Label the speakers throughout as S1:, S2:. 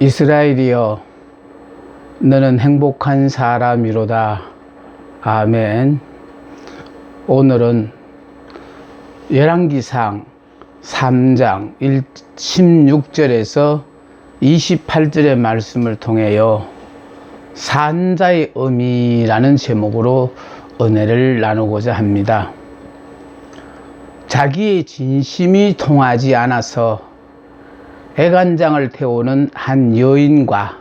S1: 이스라엘이여, 너는 행복한 사람이로다. 아멘. 오늘은 열왕기상 3장 16절에서 28절의 말씀을 통하여 산자의 의미라는 제목으로 은혜를 나누고자 합니다. 자기의 진심이 통하지 않아서 애간장을 태우는 한 여인과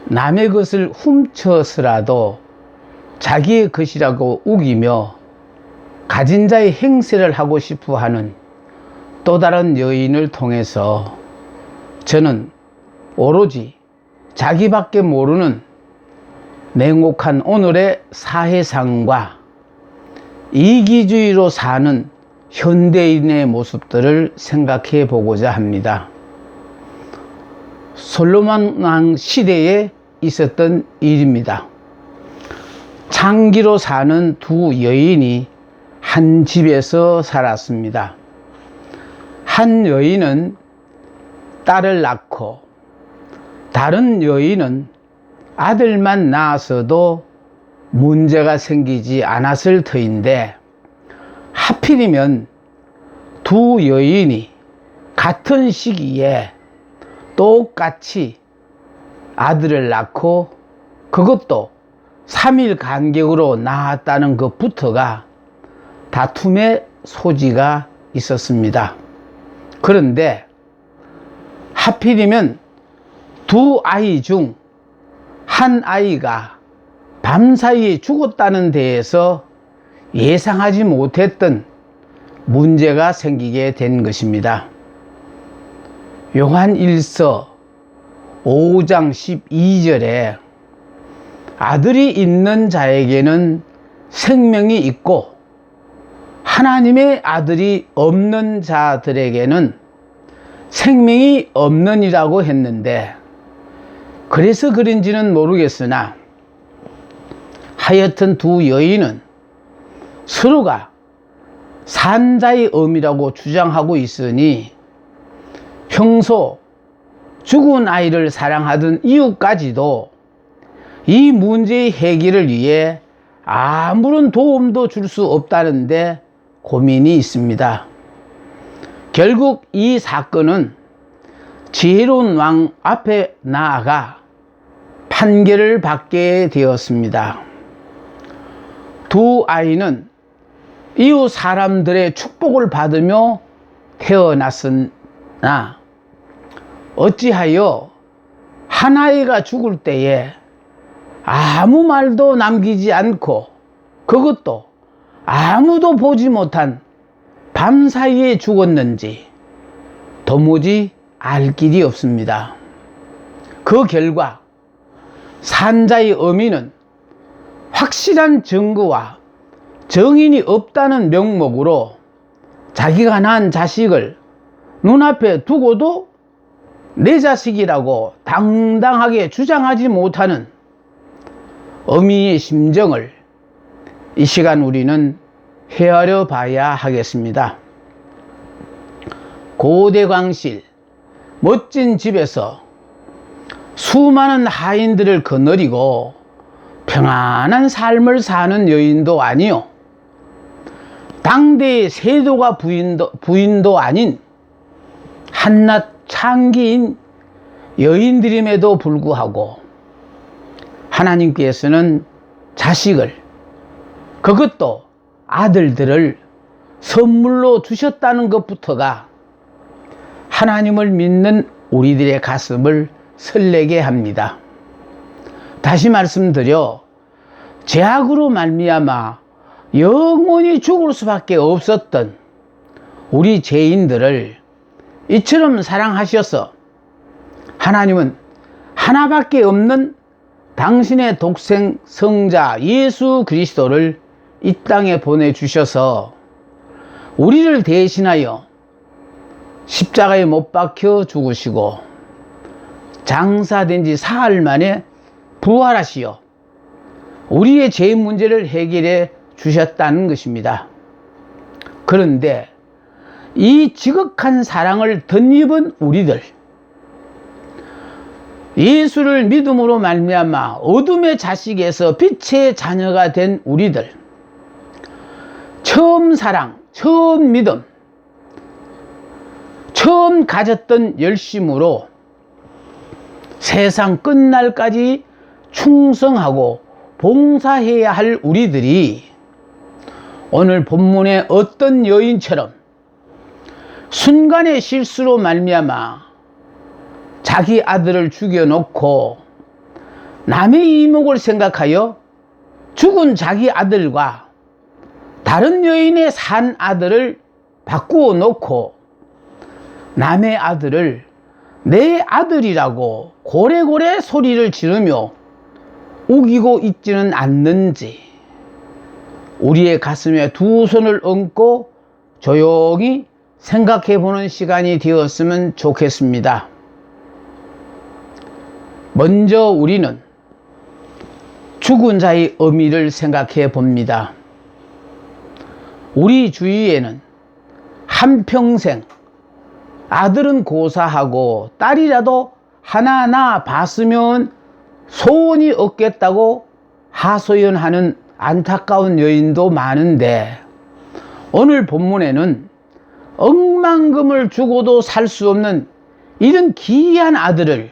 S1: 남의 것을 훔쳐서라도 자기의 것이라고 우기며 가진 자의 행세를 하고 싶어 하는 또 다른 여인을 통해서 저는 오로지 자기밖에 모르는 냉혹한 오늘의 사회상과 이기주의로 사는 현대인의 모습들을 생각해 보고자 합니다. 솔로몬 왕 시대에 있었던 일입니다. 창기로 사는 두 여인이 한 집에서 살았습니다. 한 여인은 딸을 낳고 다른 여인은 아들만 낳았어도 문제가 생기지 않았을 터인데, 하필이면 두 여인이 같은 시기에 똑같이 아들을 낳고 그것도 3일 간격으로 낳았다는 것부터가 다툼의 소지가 있었습니다. 그런데 하필이면 두 아이 중 한 아이가 밤사이에 죽었다는 데에서 예상하지 못했던 문제가 생기게 된 것입니다. 요한 1서 5장 12절에 아들이 있는 자에게는 생명이 있고 하나님의 아들이 없는 자들에게는 생명이 없느니라고 했는데, 그래서 그런지는 모르겠으나 하여튼 두 여인은 서로가 산자의 의미라고 주장하고 있으니 평소 죽은 아이를 사랑하던 이웃까지도 이 문제의 해결을 위해 아무런 도움도 줄 수 없다는데 고민이 있습니다. 결국 이 사건은 지혜로운 왕 앞에 나아가 판결을 받게 되었습니다. 두 아이는 이웃 사람들의 축복을 받으며 태어났으나 어찌하여 한 아이가 죽을 때에 아무 말도 남기지 않고 그것도 아무도 보지 못한 밤사이에 죽었는지 도무지 알 길이 없습니다. 그 결과 산자의 의미는 확실한 증거와 정인이 없다는 명목으로 자기가 낳은 자식을 눈앞에 두고도 내 자식이라고 당당하게 주장하지 못하는 어미의 심정을 이 시간 우리는 헤아려 봐야 하겠습니다. 고대 광실 멋진 집에서 수많은 하인들을 거느리고 평안한 삶을 사는 여인도 아니요, 당대의 세도가 부인도 아닌 한낱 창기인 여인들임에도 불구하고 하나님께서는 자식을, 그것도 아들들을 선물로 주셨다는 것부터가 하나님을 믿는 우리들의 가슴을 설레게 합니다. 다시 말씀드려 죄악으로 말미암아 영원히 죽을 수밖에 없었던 우리 죄인들을 이처럼 사랑하셔서 하나님은 하나밖에 없는 당신의 독생 성자 예수 그리스도를 이 땅에 보내주셔서 우리를 대신하여 십자가에 못 박혀 죽으시고 장사된 지 사흘 만에 부활하시어 우리의 죄 문제를 해결해 주셨다는 것입니다. 그런데 이 지극한 사랑을 덧입은 우리들, 예수를 믿음으로 말미암아 어둠의 자식에서 빛의 자녀가 된 우리들, 처음 사랑, 처음 믿음, 처음 가졌던 열심으로 세상 끝날까지 충성하고 봉사해야 할 우리들이 오늘 본문의 어떤 여인처럼 순간의 실수로 말미암아 자기 아들을 죽여놓고 남의 이목을 생각하여 죽은 자기 아들과 다른 여인의 산 아들을 바꾸어 놓고 남의 아들을 내 아들이라고 고래고래 소리를 지르며 우기고 있지는 않는지 우리의 가슴에 두 손을 얹고 조용히 생각해 보는 시간이 되었으면 좋겠습니다. 먼저 우리는 죽은 자의 의미를 생각해 봅니다. 우리 주위에는 한평생 아들은 고사하고 딸이라도 하나 봤으면 소원이 없겠다고 하소연하는 안타까운 여인도 많은데, 오늘 본문에는 억만금을 주고도 살 수 없는 이런 귀한 아들을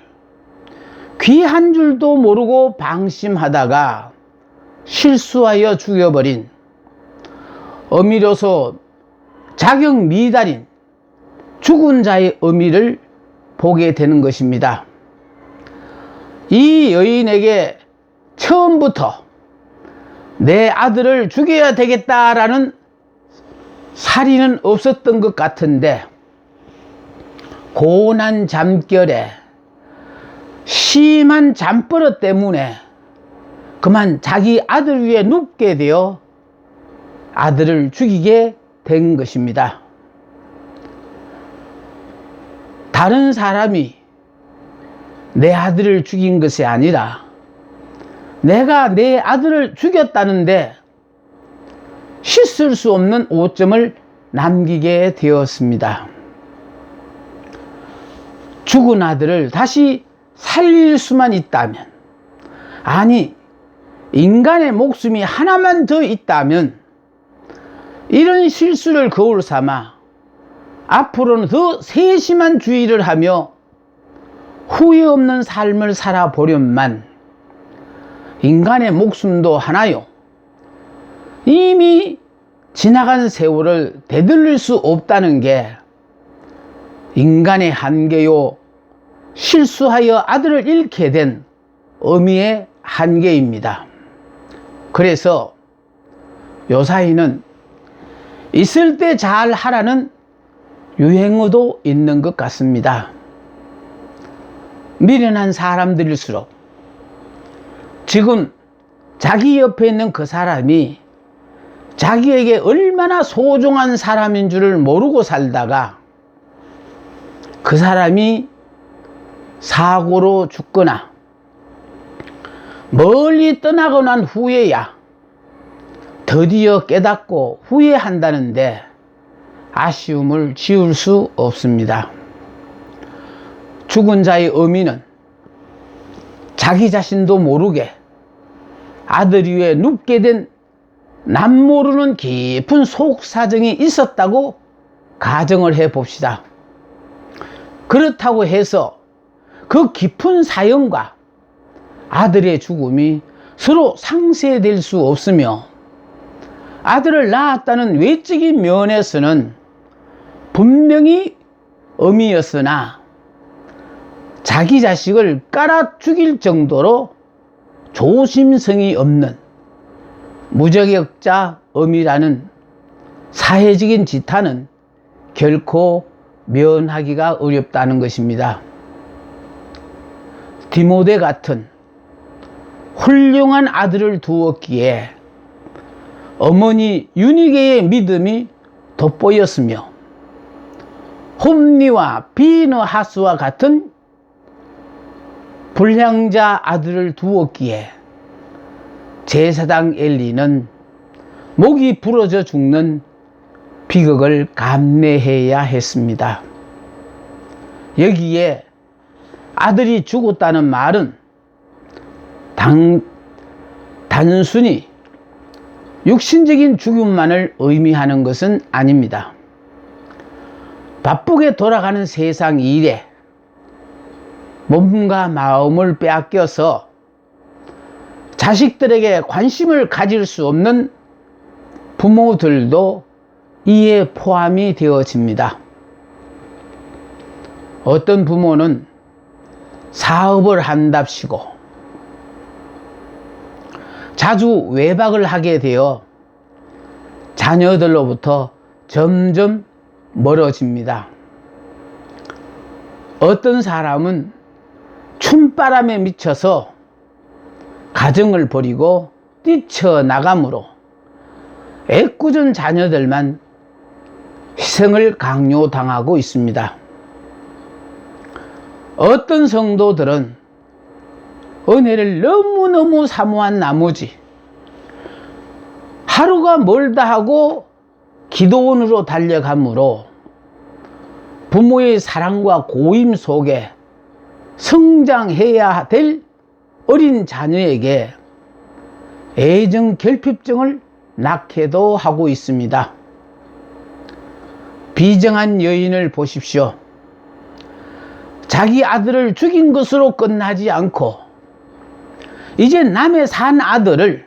S1: 귀한 줄도 모르고 방심하다가 실수하여 죽여버린, 어미로서 자격 미달인 죽은 자의 의미를 보게 되는 것입니다. 이 여인에게 처음부터 내 아들을 죽여야 되겠다라는 살인은 없었던 것 같은데, 고난 잠결에 심한 잠버릇 때문에 그만 자기 아들 위에 눕게 되어 아들을 죽이게 된 것입니다. 다른 사람이 내 아들을 죽인 것이 아니라 내가 내 아들을 죽였다는데 씻을 수 없는 오점을 남기게 되었습니다. 죽은 아들을 다시 살릴 수만 있다면, 아니 인간의 목숨이 하나만 더 있다면 이런 실수를 거울 삼아 앞으로는 더 세심한 주의를 하며 후회 없는 삶을 살아보련만, 인간의 목숨도 하나요, 이미 지나간 세월을 되돌릴 수 없다는 게 인간의 한계요, 실수하여 아들을 잃게 된 어미의 한계입니다. 그래서 요사이는 있을 때 잘 하라는 유행어도 있는 것 같습니다. 미련한 사람들일수록 지금 자기 옆에 있는 그 사람이 자기에게 얼마나 소중한 사람인 줄을 모르고 살다가 그 사람이 사고로 죽거나 멀리 떠나고 난 후에야 드디어 깨닫고 후회한다는데 아쉬움을 지울 수 없습니다. 죽은 자의 의미는 자기 자신도 모르게 아들 위에 눕게 된 남모르는 깊은 속사정이 있었다고 가정을 해 봅시다. 그렇다고 해서 그 깊은 사연과 아들의 죽음이 서로 상쇄될 수 없으며, 아들을 낳았다는 외적인 면에서는 분명히 어미였으나 자기 자식을 깔아 죽일 정도로 조심성이 없는 무자격자 어미라는 사회적인 지탄은 결코 면하기가 어렵다는 것입니다. 디모데 같은 훌륭한 아들을 두었기에 어머니 유니게의 믿음이 돋보였으며, 홈리와 비너하스와 같은 불량자 아들을 두었기에 제사장 엘리는 목이 부러져 죽는 비극을 감내해야 했습니다. 여기에 아들이 죽었다는 말은 단순히 육신적인 죽음만을 의미하는 것은 아닙니다. 바쁘게 돌아가는 세상 일에 몸과 마음을 빼앗겨서 자식들에게 관심을 가질 수 없는 부모들도 이에 포함이 되어집니다. 어떤 부모는 사업을 한답시고 자주 외박을 하게 되어 자녀들로부터 점점 멀어집니다. 어떤 사람은 춤바람에 미쳐서 가정을 버리고 뛰쳐나가므로 애꿎은 자녀들만 희생을 강요당하고 있습니다. 어떤 성도들은 은혜를 너무너무 사모한 나머지 하루가 멀다 하고 기도원으로 달려가므로 부모의 사랑과 고임 속에 성장해야 될 어린 자녀에게 애정 결핍증을 낳게도 하고 있습니다. 비정한 여인을 보십시오. 자기 아들을 죽인 것으로 끝나지 않고 이제 남의 산 아들을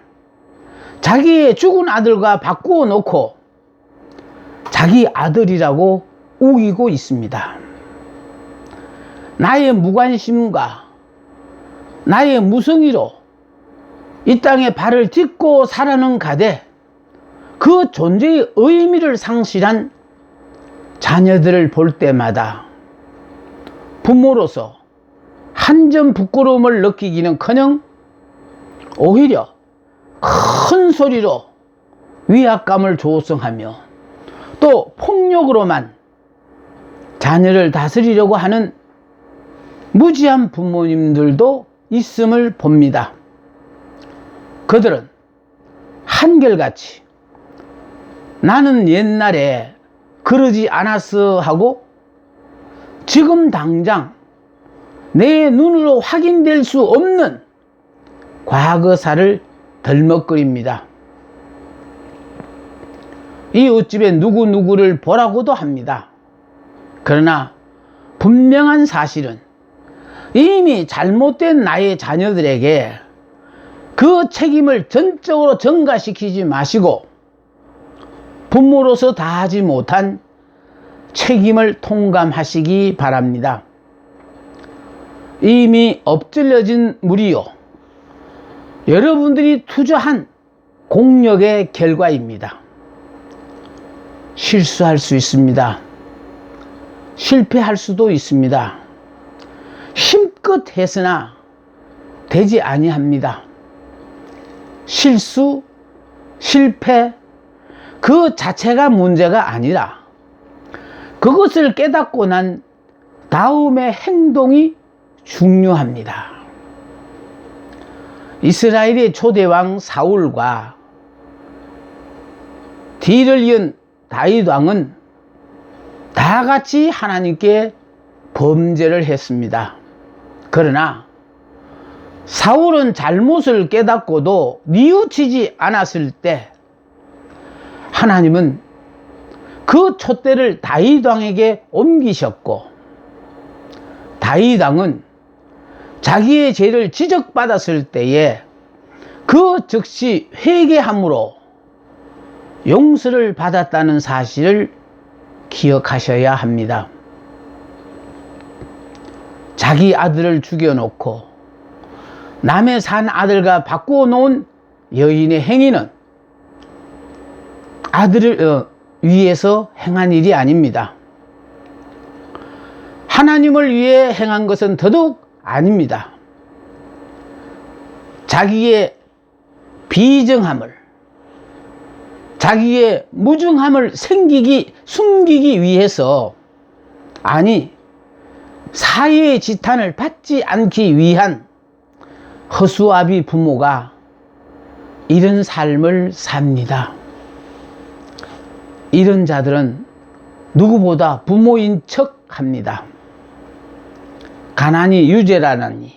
S1: 자기의 죽은 아들과 바꾸어 놓고 자기 아들이라고 우기고 있습니다. 나의 무관심과 나의 무성의로 이 땅에 발을 딛고 살아는 가되 그 존재의 의미를 상실한 자녀들을 볼 때마다 부모로서 한 점 부끄러움을 느끼기는커녕 오히려 큰 소리로 위압감을 조성하며 또 폭력으로만 자녀를 다스리려고 하는 무지한 부모님들도 있음을 봅니다. 그들은 한결같이 나는 옛날에 그러지 않았어 하고 지금 당장 내 눈으로 확인될 수 없는 과거사를 덜먹거립니다. 이웃집에 누구누구를 보라고도 합니다. 그러나 분명한 사실은 이미 잘못된 나의 자녀들에게 그 책임을 전적으로 전가시키지 마시고 부모로서 다하지 못한 책임을 통감하시기 바랍니다. 이미 엎질러진 물이요, 여러분들이 투자한 공력의 결과입니다. 실수할 수 있습니다. 실패할 수도 있습니다. 힘껏 했으나 되지 아니합니다. 실수, 실패 그 자체가 문제가 아니라 그것을 깨닫고 난 다음의 행동이 중요합니다. 이스라엘의 초대왕 사울과 뒤를 이은 다윗 왕은 다 같이 하나님께 범죄를 했습니다. 그러나 사울은 잘못을 깨닫고도 뉘우치지 않았을 때 하나님은 그 촛대를 다윗 왕에게 옮기셨고 다윗 왕은 자기의 죄를 지적받았을 때에 그 즉시 회개함으로 용서를 받았다는 사실을 기억하셔야 합니다. 자기 아들을 죽여놓고 남의 산 아들과 바꾸어 놓은 여인의 행위는 아들을 위해서 행한 일이 아닙니다. 하나님을 위해 행한 것은 더더욱 아닙니다. 자기의 비정함을, 자기의 무중함을 숨기기 위해서, 아니 사회의 지탄을 받지 않기 위한 허수아비 부모가 이런 삶을 삽니다. 이런 자들은 누구보다 부모인 척 합니다. 가난이 유죄라나니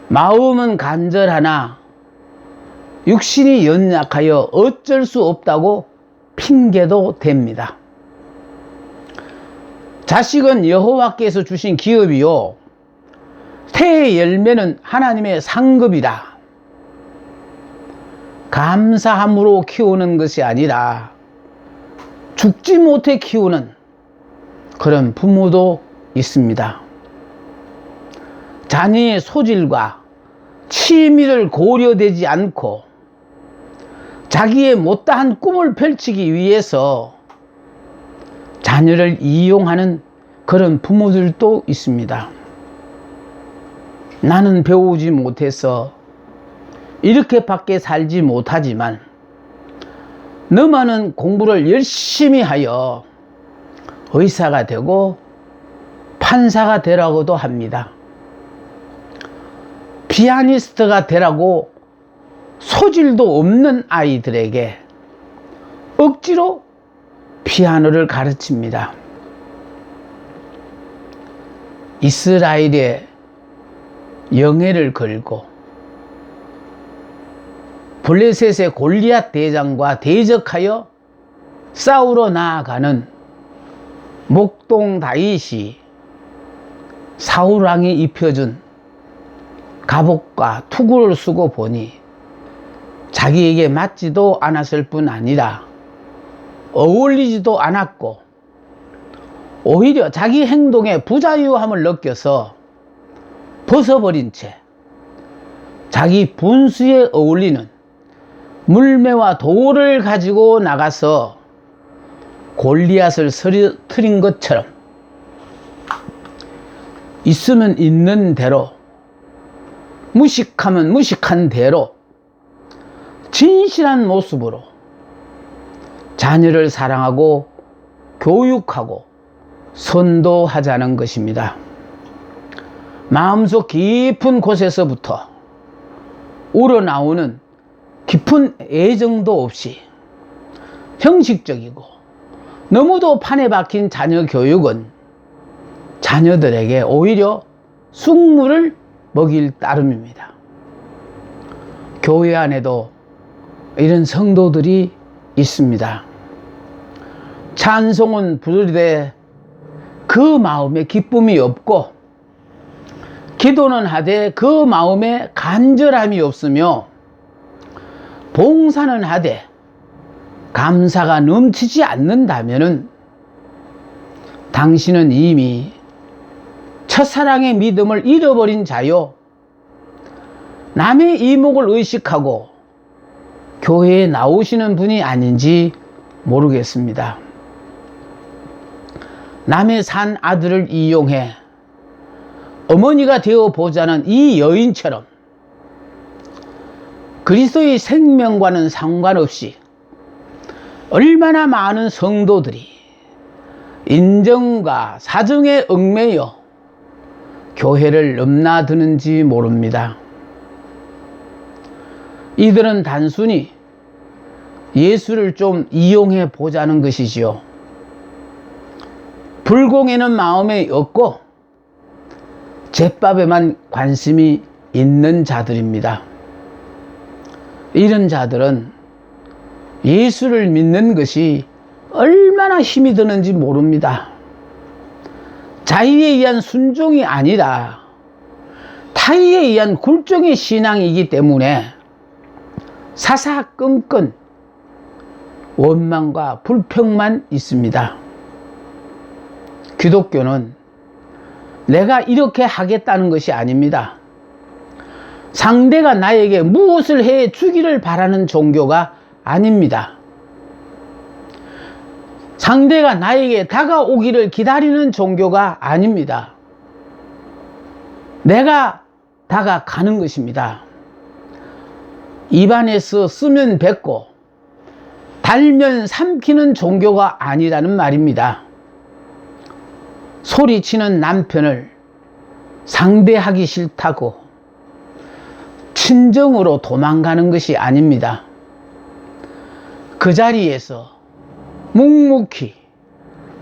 S1: 마음은 간절하나 육신이 연약하여 어쩔 수 없다고 핑계도 댑니다. 자식은 여호와께서 주신 기업이요 태의 열매는 하나님의 상급이라. 감사함으로 키우는 것이 아니라 죽지 못해 키우는 그런 부모도 있습니다. 자녀의 소질과 취미를 고려되지 않고 자기의 못다한 꿈을 펼치기 위해서 자녀를 이용하는 그런 부모들도 있습니다. 나는 배우지 못해서 이렇게밖에 살지 못하지만 너만은 공부를 열심히 하여 의사가 되고 판사가 되라고도 합니다. 피아니스트가 되라고 소질도 없는 아이들에게 억지로 피아노를 가르칩니다. 이스라엘의 영예를 걸고 블레셋의 골리앗 대장과 대적하여 싸우러 나아가는 목동 다윗이 사울왕이 입혀준 갑옷과 투구를 쓰고 보니 자기에게 맞지도 않았을 뿐 아니라 어울리지도 않았고 오히려 자기 행동에 부자유함을 느껴서 벗어버린 채 자기 분수에 어울리는 물매와 돌을 가지고 나가서 골리앗을 쓰러뜨린 것처럼 있으면 있는 대로 무식하면 무식한 대로 진실한 모습으로 자녀를 사랑하고 교육하고 선도하자는 것입니다. 마음속 깊은 곳에서부터 우러나오는 깊은 애정도 없이 형식적이고 너무도 판에 박힌 자녀 교육은 자녀들에게 오히려 쑥물을 먹일 따름입니다. 교회 안에도 이런 성도들이 있습니다. 찬송은 부르되 그 마음에 기쁨이 없고 기도는 하되 그 마음에 간절함이 없으며 봉사는 하되 감사가 넘치지 않는다면 당신은 이미 첫사랑의 믿음을 잃어버린 자요 남의 이목을 의식하고 교회에 나오시는 분이 아닌지 모르겠습니다. 남의 산 아들을 이용해 어머니가 되어 보자는 이 여인처럼 그리스도의 생명과는 상관없이 얼마나 많은 성도들이 인정과 사정에 얽매여 교회를 넘나드는지 모릅니다. 이들은 단순히 예수를 좀 이용해 보자는 것이지요. 불공에는 마음이 없고 잿밥에만 관심이 있는 자들입니다. 이런 자들은 예수를 믿는 것이 얼마나 힘이 드는지 모릅니다. 자의에 의한 순종이 아니라 타의에 의한 굴종의 신앙이기 때문에 사사건건 원망과 불평만 있습니다. 기독교는 내가 이렇게 하겠다는 것이 아닙니다. 상대가 나에게 무엇을 해 주기를 바라는 종교가 아닙니다. 상대가 나에게 다가오기를 기다리는 종교가 아닙니다. 내가 다가가는 것입니다. 입안에서 쓰면 뱉고 달면 삼키는 종교가 아니라는 말입니다. 소리치는 남편을 상대하기 싫다고 친정으로 도망가는 것이 아닙니다. 그 자리에서 묵묵히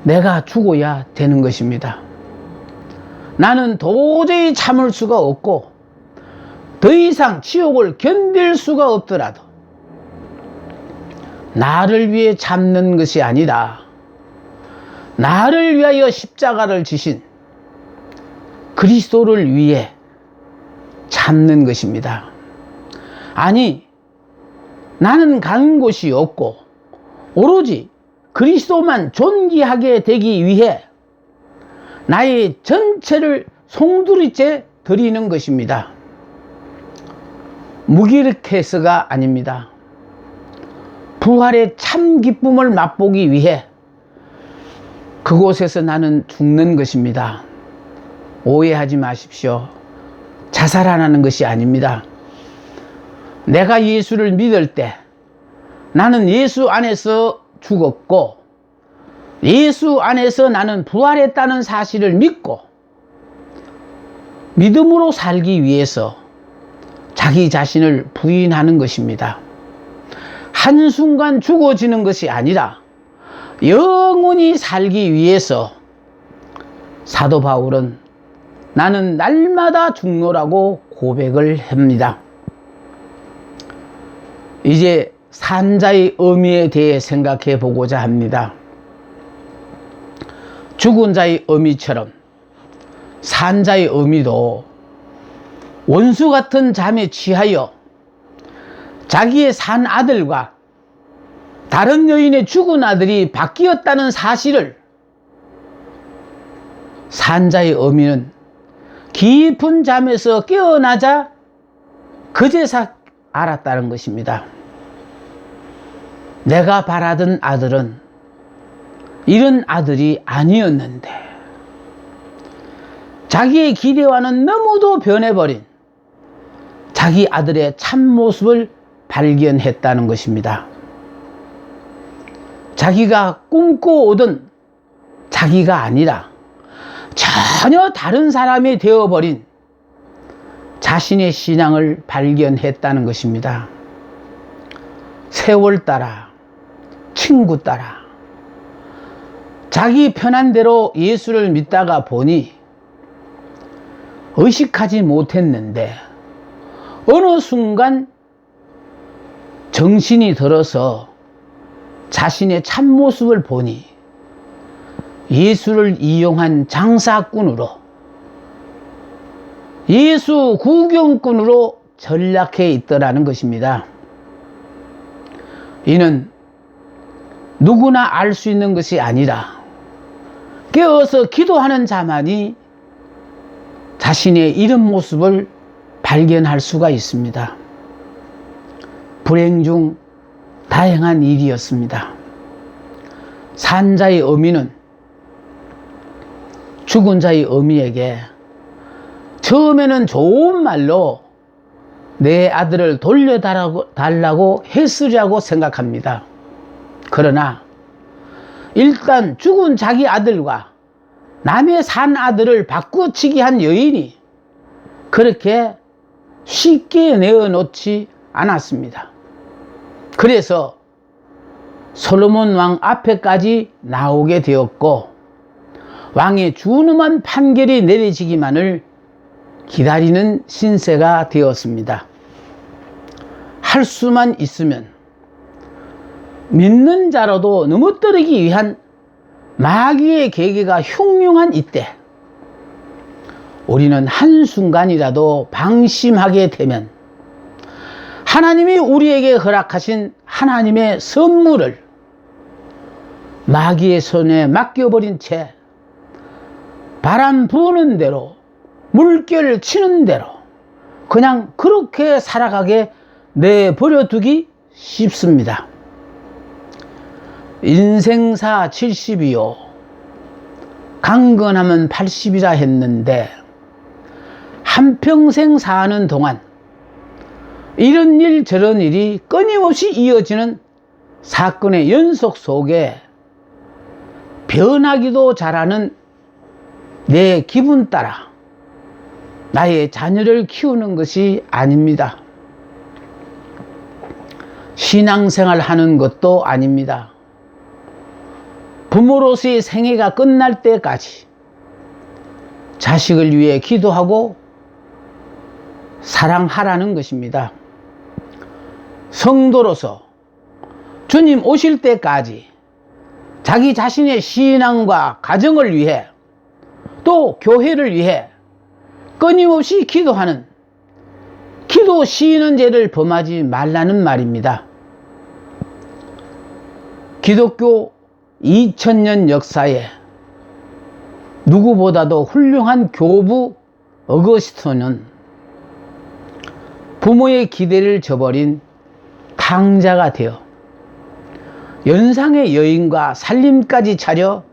S1: 내가 죽어야 되는 것입니다. 나는 도저히 참을 수가 없고 더 이상 지옥을 견딜 수가 없더라도 나를 위해 참는 것이 아니라 나를 위하여 십자가를 지신 그리스도를 위해 참는 것입니다. 아니, 나는 가는 곳이 없고 오로지 그리스도만 존귀하게 되기 위해 나의 전체를 송두리째 드리는 것입니다. 무기력해서가 아닙니다. 부활의 참 기쁨을 맛보기 위해 그곳에서 나는 죽는 것입니다. 오해하지 마십시오. 자살하라는 것이 아닙니다. 내가 예수를 믿을 때 나는 예수 안에서 죽었고 예수 안에서 나는 부활했다는 사실을 믿고 믿음으로 살기 위해서 자기 자신을 부인하는 것입니다. 한순간 죽어지는 것이 아니라 영원히 살기 위해서 사도 바울은 나는 날마다 죽노라고 고백을 합니다. 이제 산자의 의미에 대해 생각해 보고자 합니다. 죽은 자의 의미처럼 산자의 의미도 원수 같은 잠에 취하여 자기의 산 아들과 다른 여인의 죽은 아들이 바뀌었다는 사실을 산자의 의미는 깊은 잠에서 깨어나자 그제서 알았다는 것입니다. 내가 바라던 아들은 이런 아들이 아니었는데 자기의 기대와는 너무도 변해버린 자기 아들의 참모습을 발견했다는 것입니다. 자기가 꿈꿔오던 자기가 아니라 전혀 다른 사람이 되어버린 자신의 신앙을 발견했다는 것입니다. 세월 따라 친구 따라 자기 편한 대로 예수를 믿다가 보니 의식하지 못했는데 어느 순간 정신이 들어서 자신의 참모습을 보니 예수를 이용한 장사꾼으로 예수 구경꾼으로 전락해 있더라는 것입니다. 이는 누구나 알 수 있는 것이 아니라 깨어서 기도하는 자만이 자신의 이런 모습을 발견할 수가 있습니다. 불행 중 다행한 일이었습니다. 산자의 의미는 죽은 자의 의미에게 처음에는 좋은 말로 내 아들을 돌려달라고 했으리라고 생각합니다. 그러나 일단 죽은 자기 아들과 남의 산 아들을 바꾸치기 한 여인이 그렇게 쉽게 내어놓지 않았습니다. 그래서 솔로몬 왕 앞에까지 나오게 되었고 왕의 준엄한 판결이 내려지기만을 기다리는 신세가 되었습니다. 할 수만 있으면 믿는 자로도 넘어뜨리기 위한 마귀의 계계가 흉흉한 이때 우리는 한순간이라도 방심하게 되면 하나님이 우리에게 허락하신 하나님의 선물을 마귀의 손에 맡겨버린 채 바람 부는 대로 물결 치는 대로 그냥 그렇게 살아가게 내버려 두기 쉽습니다. 인생사 70이요 강건하면 80이라 했는데 한평생 사는 동안 이런 일 저런 일이 끊임없이 이어지는 사건의 연속 속에 변하기도 잘하는 내 기분 따라 나의 자녀를 키우는 것이 아닙니다. 신앙생활 하는 것도 아닙니다. 부모로서의 생애가 끝날 때까지 자식을 위해 기도하고 사랑하라는 것입니다. 성도로서 주님 오실 때까지 자기 자신의 신앙과 가정을 위해 또 교회를 위해 끊임없이 기도하는 기도 시인은 죄를 범하지 말라는 말입니다. 기독교 2000년 역사에 누구보다도 훌륭한 교부 어거스틴은 부모의 기대를 저버린 탕자가 되어 연상의 여인과 살림까지 차려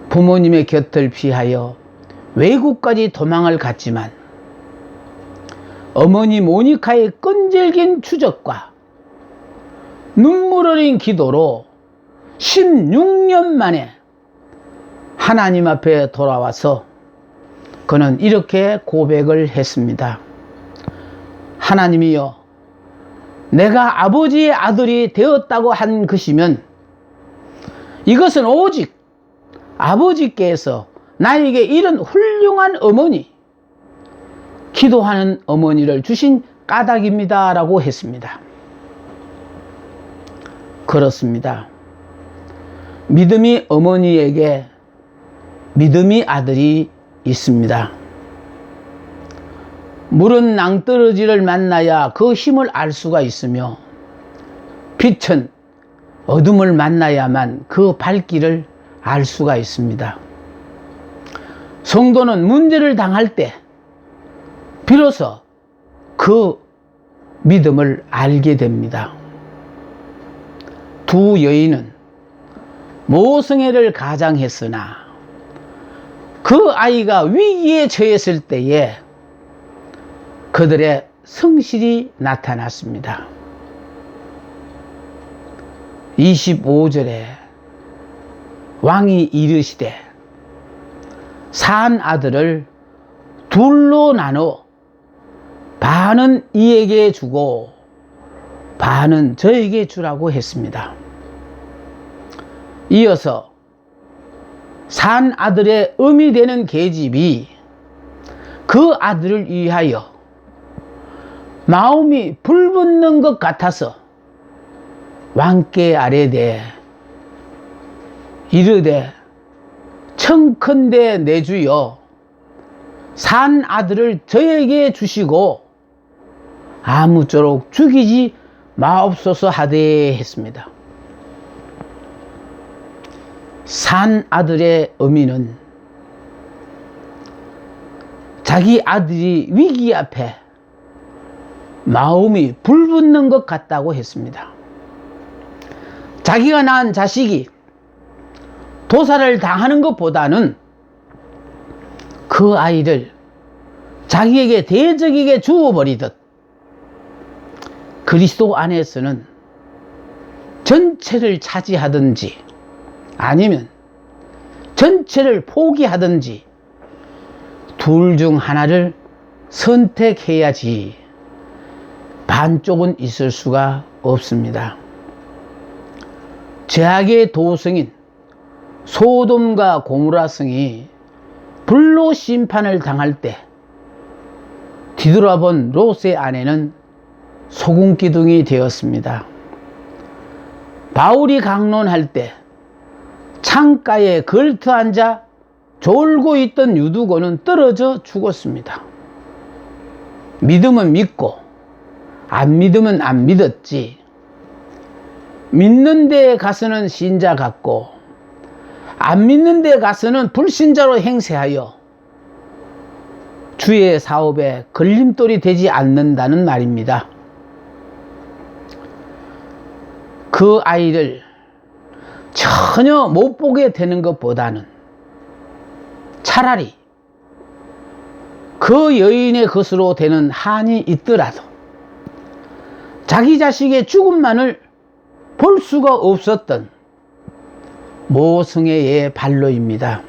S1: 부모님의 곁을 피하여 외국까지 도망을 갔지만 어머니 모니카의 끈질긴 추적과 눈물 어린 기도로 16년 만에 하나님 앞에 돌아와서 그는 이렇게 고백을 했습니다. 하나님이여, 내가 아버지의 아들이 되었다고 한 것이면 이것은 오직 아버지께서 나에게 이런 훌륭한 어머니, 기도하는 어머니를 주신 까닭입니다 라고 했습니다. 그렇습니다. 믿음이 어머니에게 믿음이 아들이 있습니다. 물은 낭떠러지를 만나야 그 힘을 알 수가 있으며 빛은 어둠을 만나야만 그 발길을 알 수가 있습니다. 성도는 문제를 당할 때 비로소 그 믿음을 알게 됩니다. 두 여인은 모성애를 가장했으나 그 아이가 위기에 처했을 때에 그들의 성실이 나타났습니다. 25절에 왕이 이르시되 산 아들을 둘로 나눠 반은 이에게 주고 반은 저에게 주라고 했습니다. 이어서 산 아들의 음이 되는 계집이 그 아들을 위하여 마음이 불붙는 것 같아서 왕께 아뢰되 이르되 청컨대 내 주여 산 아들을 저에게 주시고 아무쪼록 죽이지 마옵소서 하되 했습니다. 산 아들의 의미는 자기 아들이 위기 앞에 마음이 불붙는 것 같다고 했습니다. 자기가 낳은 자식이 도살을 당하는 것보다는 그 아이를 자기에게 대적에게 주어버리듯 그리스도 안에서는 전체를 차지하든지 아니면 전체를 포기하든지 둘 중 하나를 선택해야지 반쪽은 있을 수가 없습니다. 죄악의 도성인 소돔과 고모라 성이 불로 심판을 당할 때 뒤돌아본 롯의 아내는 소금기둥이 되었습니다. 바울이 강론할 때 창가에 걸터앉아 졸고 있던 유두고는 떨어져 죽었습니다. 믿으면 믿고 안 믿으면 안 믿었지. 믿는 데에 가서는 신자 같고 안 믿는 데에 가서는 불신자로 행세하여 주의 사업에 걸림돌이 되지 않는다는 말입니다. 그 아이를 전혀 못 보게 되는 것보다는 차라리 그 여인의 것으로 되는 한이 있더라도 자기 자식의 죽음만을 볼 수가 없었던 모성애의 발로입니다.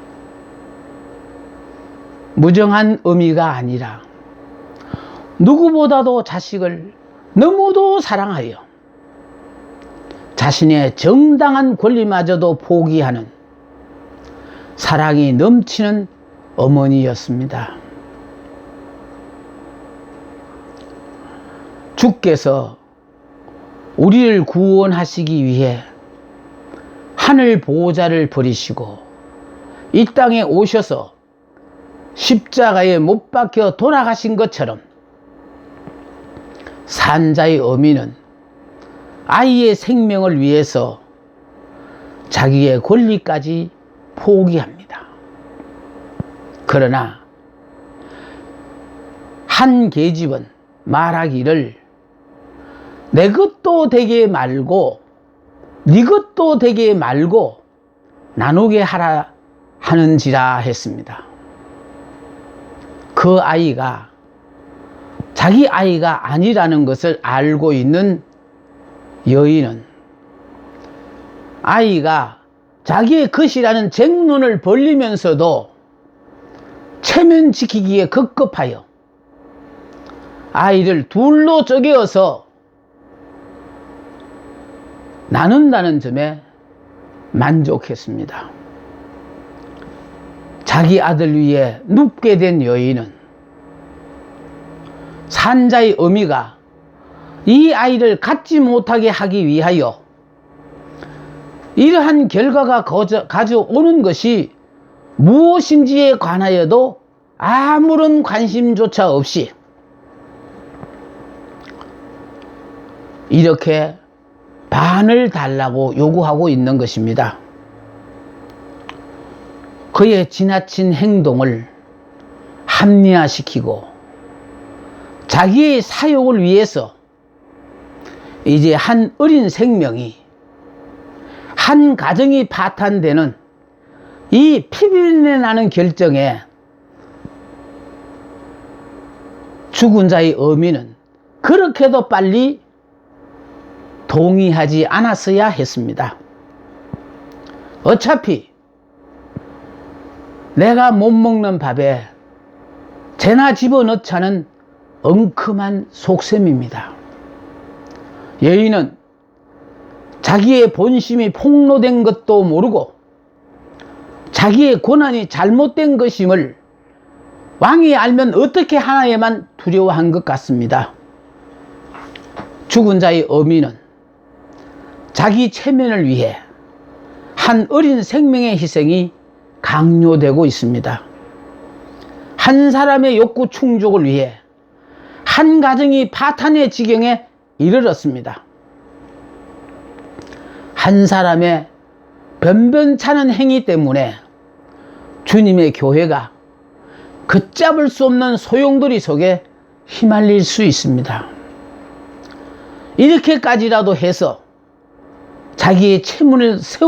S1: 무정한 의미가 아니라 누구보다도 자식을 너무도 사랑하여 자신의 정당한 권리마저도 포기하는 사랑이 넘치는 어머니였습니다. 주께서 우리를 구원하시기 위해 하늘 보호자를 버리시고 이 땅에 오셔서 십자가에 못 박혀 돌아가신 것처럼 산자의 어미는 아이의 생명을 위해서 자기의 권리까지 포기합니다. 그러나 한 계집은 말하기를 내 것도 되게 말고 네 것도 되게 말고 나누게 하라 하는지라 했습니다. 그 아이가 자기 아이가 아니라는 것을 알고 있는 여인은 아이가 자기의 것이라는 쟁론을 벌리면서도 체면 지키기에 급급하여 아이를 둘로 쪼개어서 나눈다는 점에 만족했습니다. 자기 아들 위에 눕게 된 여인은 산자의 어미가 이 아이를 갖지 못하게 하기 위하여 이러한 결과가 가져오는 것이 무엇인지에 관하여도 아무런 관심조차 없이 이렇게 반을 달라고 요구하고 있는 것입니다. 그의 지나친 행동을 합리화시키고 자기의 사욕을 위해서 이제 한 어린 생명이 한 가정이 파탄되는 이 피비린내 나는 결정에 죽은 자의 어미는 그렇게도 빨리 동의하지 않았어야 했습니다. 어차피 내가 못 먹는 밥에 재나 집어넣자는 엉큼한 속셈입니다. 여인은 자기의 본심이 폭로된 것도 모르고 자기의 고난이 잘못된 것임을 왕이 알면 어떻게 하나에만 두려워한 것 같습니다. 죽은 자의 어미는 자기 체면을 위해 한 어린 생명의 희생이 강요되고 있습니다. 한 사람의 욕구 충족을 위해 한 가정이 파탄의 지경에 이르렀습니다. 한 사람의 변변찮은 행위 때문에 주님의 교회가 걷잡을 수 없는 소용돌이 속에 휘말릴 수 있습니다. 이렇게까지라도 해서 자기의 체면을 세우